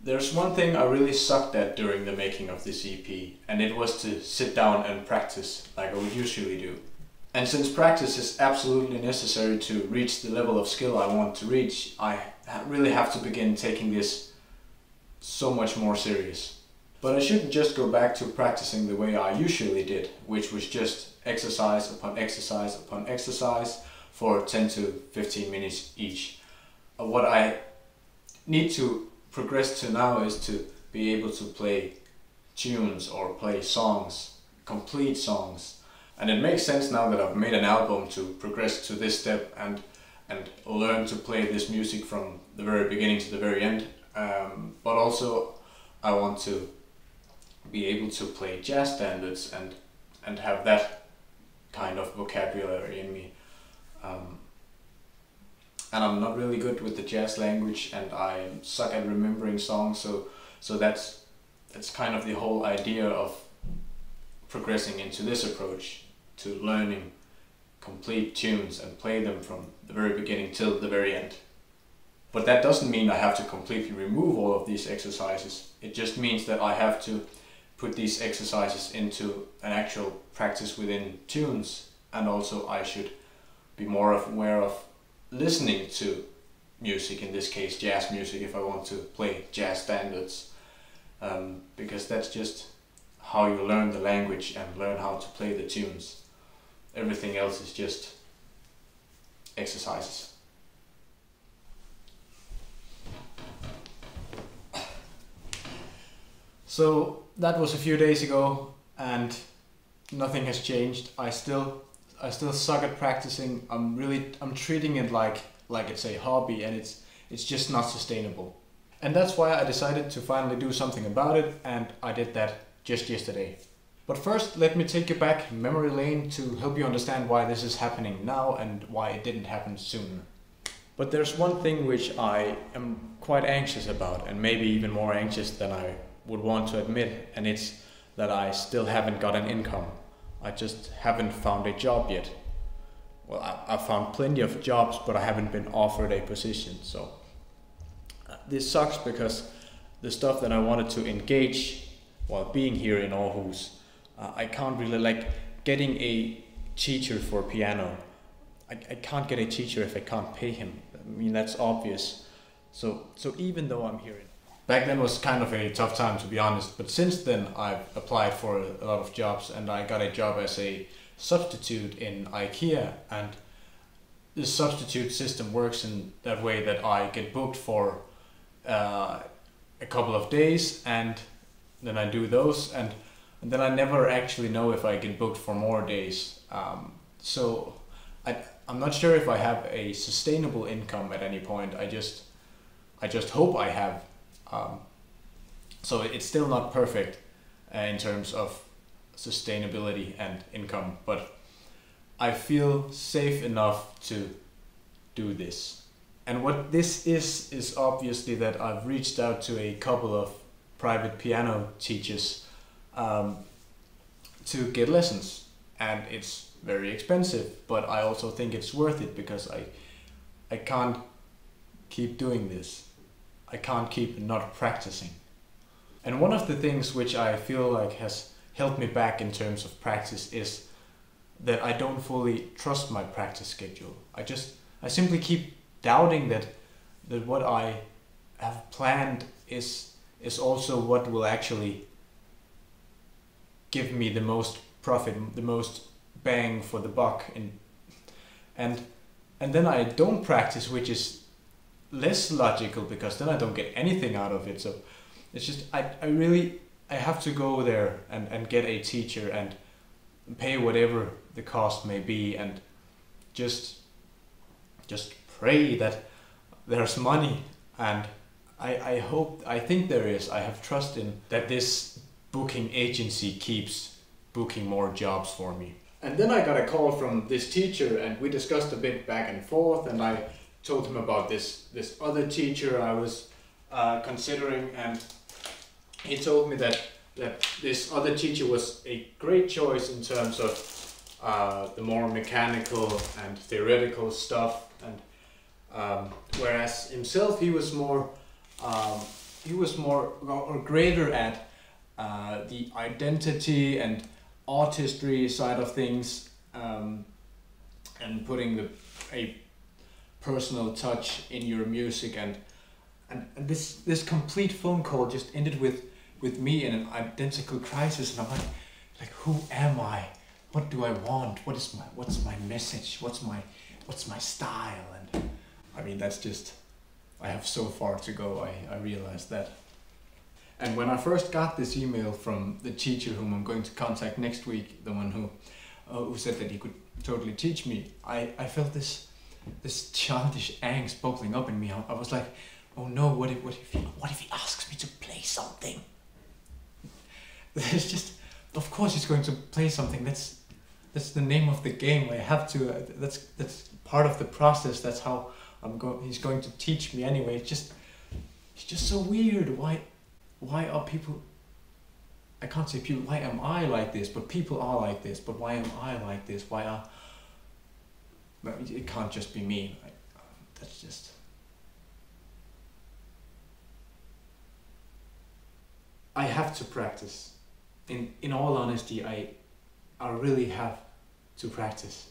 There's one thing I really sucked at during the making of this EP, and it was to sit down and practice like I would usually do. And since practice is absolutely necessary to reach the level of skill I want to reach, I really have to begin taking this so much more serious. But I shouldn't just go back to practicing the way I usually did, which was just exercise upon exercise upon exercise for 10 to 15 minutes each. What I need to progress to now is to be able to play tunes or play songs, complete songs. And it makes sense now that I've made an album to progress to this step and learn to play this music from the very beginning to the very end. But also I want to be able to play jazz standards and have that kind of vocabulary in me. And I'm not really good with the jazz language, and I suck at remembering songs, so that's kind of the whole idea of progressing into this approach to learning complete tunes and play them from the very beginning till the very end. But that doesn't mean I have to completely remove all of these exercises. It just means that I have to put these exercises into an actual practice within tunes, and also I should be more aware of listening to music, in this case jazz music, if I want to play jazz standards, because that's just how you learn the language and learn how to play the tunes. Everything else is just exercises. So that was a few days ago, and nothing has changed. I still suck at practicing. I'm treating it like it's a hobby, and it's just not sustainable. And that's why I decided to finally do something about it, and I did that just yesterday. But first, let me take you back memory lane to help you understand why this is happening now and why it didn't happen sooner. But there's one thing which I am quite anxious about, and maybe even more anxious than I would want to admit, and it's that I still haven't got an income. I just haven't found a job yet. Well, I've found plenty of jobs, but I haven't been offered a position. So this sucks, because the stuff that I wanted to engage while being here in Aarhus, I can't really, like getting a teacher for piano. I can't get a teacher if I can't pay him. I mean, that's obvious. So even though I'm here, back then was kind of a tough time, to be honest, but since then I've applied for a lot of jobs, and I got a job as a substitute in IKEA, and this substitute system works in that way that I get booked for a couple of days, and then I do those, and then I never actually know if I get booked for more days. So I'm not sure if I have a sustainable income at any point. I just hope I have. So it's still not perfect in terms of sustainability and income, but I feel safe enough to do this. And what this is obviously that I've reached out to a couple of private piano teachers to get lessons, and it's very expensive, but I also think it's worth it, because I can't keep doing this. I can't keep not practicing. And one of the things which I feel like has held me back in terms of practice is that I don't fully trust my practice schedule. I simply keep doubting that what I have planned is also what will actually give me the most profit, the most bang for the buck. And then I don't practice, which is less logical, because then I don't get anything out of it. So it's just I have to go there and get a teacher and pay whatever the cost may be, and just pray that there's money. And I think there is. I have trust in that this booking agency keeps booking more jobs for me. And then I got a call from this teacher, and we discussed a bit back and forth, and I told him about this other teacher I was considering, and he told me that this other teacher was a great choice in terms of the more mechanical and theoretical stuff, and whereas himself he was more he was more or greater at the identity and artistry side of things, and putting a personal touch in your music, and this complete phone call just ended with me in an identical crisis, and I'm like who am I? What do I want? What's my message? What's my style? And I mean, that's just, I have so far to go. I realized that. And when I first got this email from the teacher whom I'm going to contact next week, the one who said that he could totally teach me, I felt this childish angst bubbling up in me. I was like, oh no, what if he asks me to play something? It's just, of course he's going to play something. That's the name of the game. I have to. That's part of the process. That's how he's going to teach me anyway. It's just so weird. Why are people? I can't say people. Why am I like this? But people are like this. But why am I like this? Why are? But it can't just be me. That's just. I have to practice. In all honesty, I really have to practice.